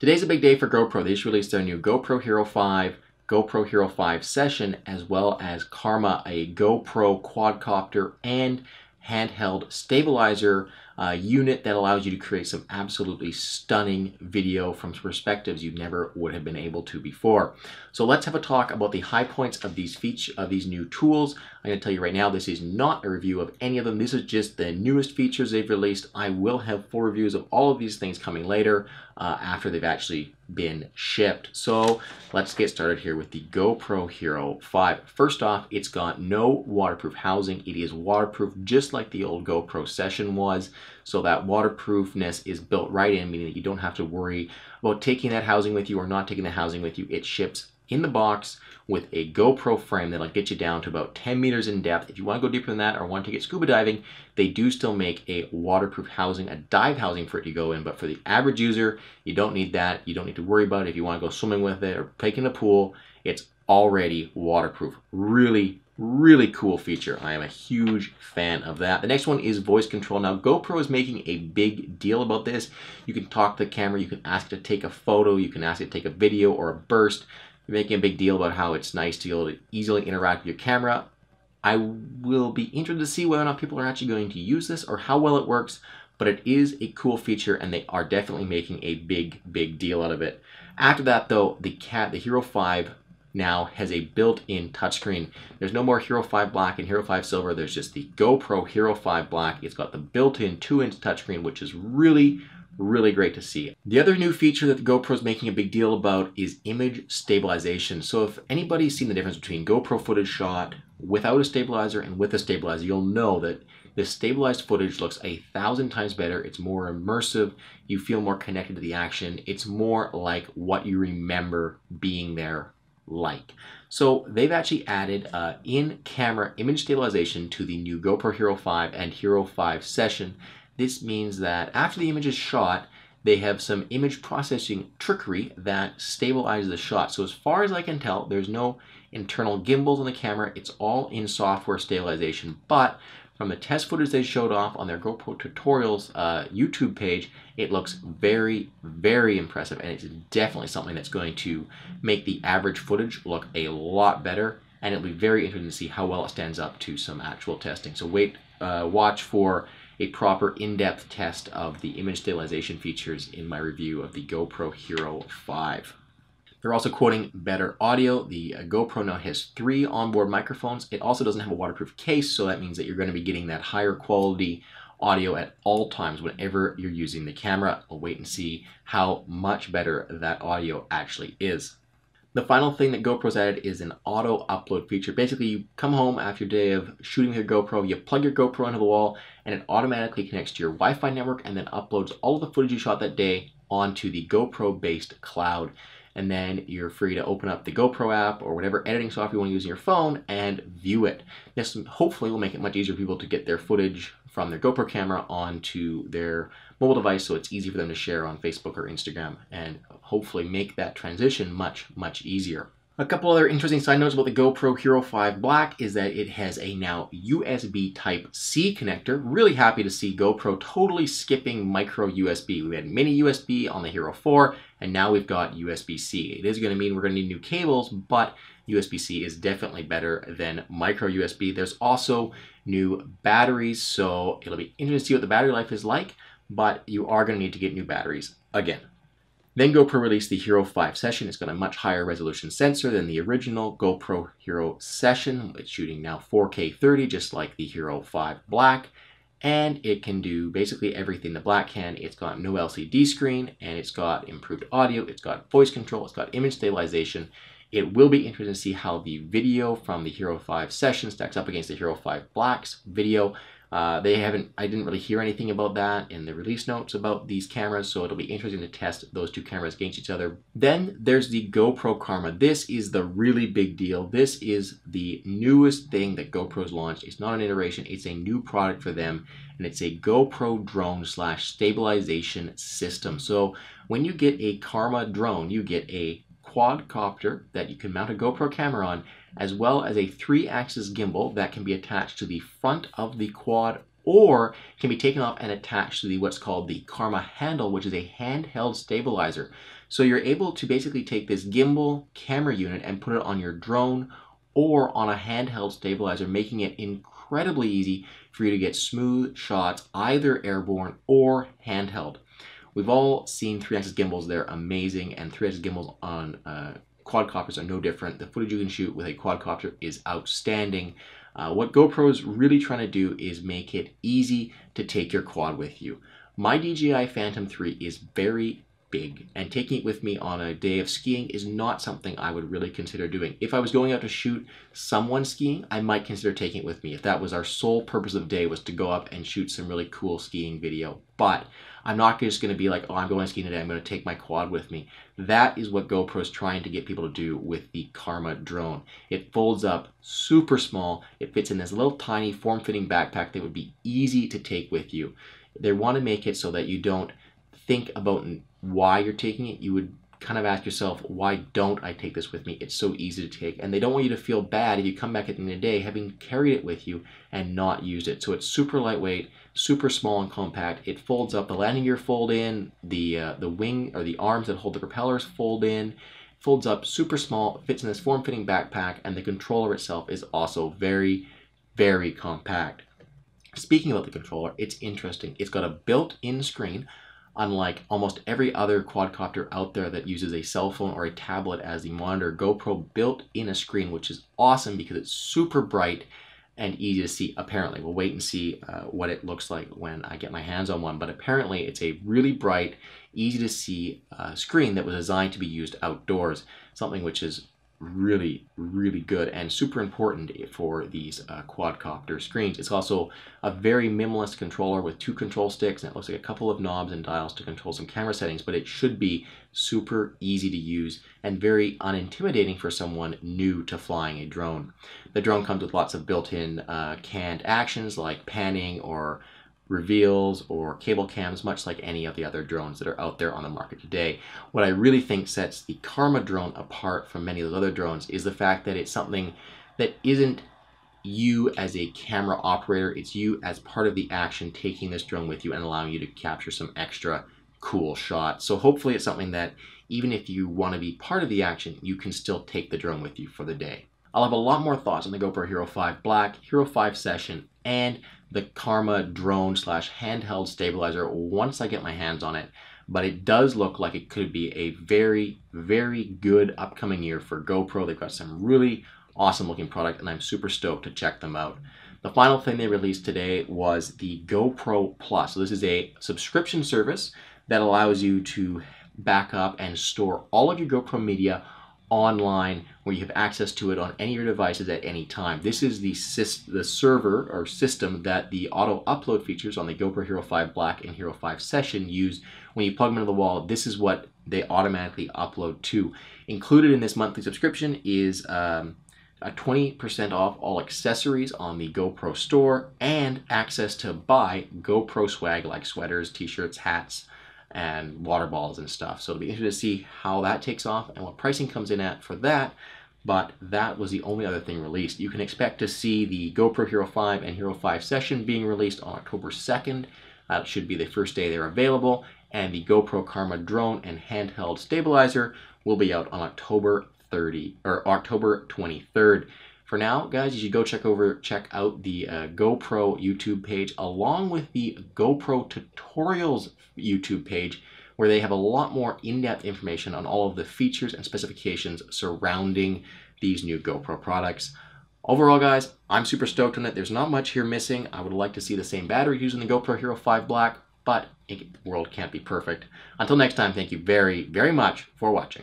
Today's a big day for GoPro. They just released their new GoPro Hero 5, GoPro Hero 5 Session, as well as Karma, a GoPro quadcopter and handheld stabilizer unit that allows you to create some absolutely stunning video from perspectives you never would have been able to before. So let's have a talk about the high points of these new tools. I'm going to tell you right now, this is not a review of any of them. This is just the newest features they've released. I will have full reviews of all of these things coming later after they've actually been shipped. So let's get started here with the GoPro Hero 5. First off, it's got no waterproof housing. It is waterproof just like the old GoPro Session was. So that waterproofness is built right in, meaning that you don't have to worry about taking that housing with you or not taking the housing with you. It ships in the box with a GoPro frame that'll get you down to about 10 meters in depth. If you want to go deeper than that or want to get scuba diving, they do still make a waterproof housing, a dive housing for it to go in. But for the average user, you don't need that. You don't need to worry about it. If you want to go swimming with it or take in the pool, it's already waterproof. Really cool feature. I am a huge fan of that. The next one is voice control. Now, GoPro is making a big deal about this. You can talk to the camera, you can ask it to take a photo, you can ask it to take a video or a burst. You're making a big deal about how it's nice to be able to easily interact with your camera. I will be interested to see whether or not people are actually going to use this or how well it works, but it is a cool feature and they are definitely making a big deal out of it. After that though, the Hero 5 now has a built-in touchscreen. There's no more Hero 5 Black and Hero 5 Silver. There's just the GoPro Hero 5 Black. It's got the built-in 2-inch touchscreen, which is really great to see. The other new feature that the GoPro is making a big deal about is image stabilization. So if anybody's seen the difference between GoPro footage shot without a stabilizer and with a stabilizer, you'll know that the stabilized footage looks 1,000 times better. It's more immersive. You feel more connected to the action. It's more like what you remember being there like. So they've actually added in-camera image stabilization to the new GoPro Hero 5 and Hero 5 Session. This means that after the image is shot, they have some image processing trickery that stabilizes the shot. So as far as I can tell, there's no internal gimbals on the camera. It's all in software stabilization. But from the test footage they showed off on their GoPro Tutorials YouTube page, it looks very impressive, and it's definitely something that's going to make the average footage look a lot better, and it'll be very interesting to see how well it stands up to some actual testing. So watch for a proper in-depth test of the image stabilization features in my review of the GoPro Hero 5. They're also quoting better audio. The GoPro now has 3 onboard microphones. It also doesn't have a waterproof case, so that means that you're going to be getting that higher quality audio at all times whenever you're using the camera. We'll wait and see how much better that audio actually is. The final thing that GoPro's added is an auto upload feature. Basically, you come home after a day of shooting with your GoPro, you plug your GoPro into the wall, and it automatically connects to your Wi-Fi network and then uploads all of the footage you shot that day onto the GoPro-based cloud. And then you're free to open up the GoPro app or whatever editing software you want to use on your phone and view it. This hopefully will make it much easier for people to get their footage from their GoPro camera onto their mobile device, so it's easy for them to share on Facebook or Instagram, and hopefully make that transition much easier. A couple other interesting side notes about the GoPro Hero 5 Black is that it has a now USB Type-C connector. Really happy to see GoPro totally skipping micro USB. We had mini USB on the Hero 4, and now we've got USB-C. It is going to mean we're going to need new cables, but USB-C is definitely better than micro USB. There's also new batteries, so it'll be interesting to see what the battery life is like, but you are going to need to get new batteries again. Then GoPro released the Hero 5 Session. It's got a much higher resolution sensor than the original GoPro Hero Session. It's shooting now 4K 30, just like the Hero 5 Black. And it can do basically everything the Black can. It's got no LCD screen, and it's got improved audio, it's got voice control, it's got image stabilization. It will be interesting to see how the video from the Hero 5 Session stacks up against the Hero 5 Black's video. I didn't really hear anything about that in the release notes about these cameras, so it'll be interesting to test those two cameras against each other. Then there's the GoPro Karma. This is the really big deal. This is the newest thing that GoPro's launched. It's not an iteration, it's a new product for them, and it's a GoPro drone / stabilization system. So when you get a Karma drone, you get a quadcopter that you can mount a GoPro camera on, as well as a 3-axis gimbal that can be attached to the front of the quad or can be taken off and attached to what's called the Karma handle, which is a handheld stabilizer. So you're able to basically take this gimbal camera unit and put it on your drone or on a handheld stabilizer, making it incredibly easy for you to get smooth shots, either airborne or handheld. We've all seen 3-axis gimbals, they're amazing, and 3-axis gimbals on quadcopters are no different. The footage you can shoot with a quadcopter is outstanding. What GoPro's really trying to do is make it easy to take your quad with you. My DJI Phantom 3 is very big, and taking it with me on a day of skiing is not something I would really consider doing. If I was going out to shoot someone skiing, I might consider taking it with me, if that was our sole purpose of the day, was to go up and shoot some really cool skiing video. But I'm not just going to be like, oh, I'm going skiing today, I'm going to take my quad with me. That is what GoPro is trying to get people to do with the Karma drone. It folds up super small. It fits in this little tiny form-fitting backpack that would be easy to take with you. They want to make it so that you don't think about why you're taking it. You would kind of ask yourself, why don't I take this with me? It's so easy to take. And they don't want you to feel bad if you come back at the end of the day having carried it with you and not used it. So it's super lightweight, super small and compact. It folds up, the landing gear fold in, the wing or the arms that hold the propellers fold in, folds up, super small, fits in this form-fitting backpack, and the controller itself is also very, very compact. Speaking about the controller, it's interesting. It's got a built-in screen. Unlike almost every other quadcopter out there that uses a cell phone or a tablet as the monitor, GoPro built in a screen, which is awesome because it's super bright and easy to see, apparently. We'll wait and see what it looks like when I get my hands on one, but apparently it's a really bright, easy to see screen that was designed to be used outdoors, something which is really, really good and super important for these quadcopter screens. It's also a very minimalist controller with 2 control sticks, and it looks like a couple of knobs and dials to control some camera settings, but it should be super easy to use and very unintimidating for someone new to flying a drone. The drone comes with lots of built-in canned actions like panning or reveals or cable cams, much like any of the other drones that are out there on the market today. What I really think sets the Karma drone apart from many of those other drones is the fact that it's something that isn't you as a camera operator, it's you as part of the action taking this drone with you and allowing you to capture some extra cool shots. So hopefully it's something that even if you want to be part of the action, you can still take the drone with you for the day. I'll have a lot more thoughts on the GoPro Hero 5 Black, Hero 5 Session, and the Karma drone / handheld stabilizer once I get my hands on it. But it does look like it could be a very, very good upcoming year for GoPro. They've got some really awesome looking product, and I'm super stoked to check them out. The final thing they released today was the GoPro Plus. So this is a subscription service that allows you to back up and store all of your GoPro media online, where you have access to it on any of your devices at any time. This is the server or system that the auto upload features on the GoPro Hero 5 Black and Hero 5 Session use. When you plug them into the wall, this is what they automatically upload to. Included in this monthly subscription is a 20% off all accessories on the GoPro store and access to buy GoPro swag like sweaters, t-shirts, hats, and water bottles and stuff. So it'll be interesting to see how that takes off and what pricing comes in at for that. But that was the only other thing released. You can expect to see the GoPro Hero 5 and Hero 5 Session being released on October 2nd. That should be the first day they're available. And the GoPro Karma drone and handheld stabilizer will be out on October 23rd. For now, guys, you should go check out the GoPro YouTube page along with the GoPro Tutorials YouTube page, where they have a lot more in-depth information on all of the features and specifications surrounding these new GoPro products. Overall, guys, I'm super stoked on it. There's not much here missing. I would like to see the same battery used in the GoPro Hero 5 Black, but the world can't be perfect. Until next time, thank you very, very much for watching.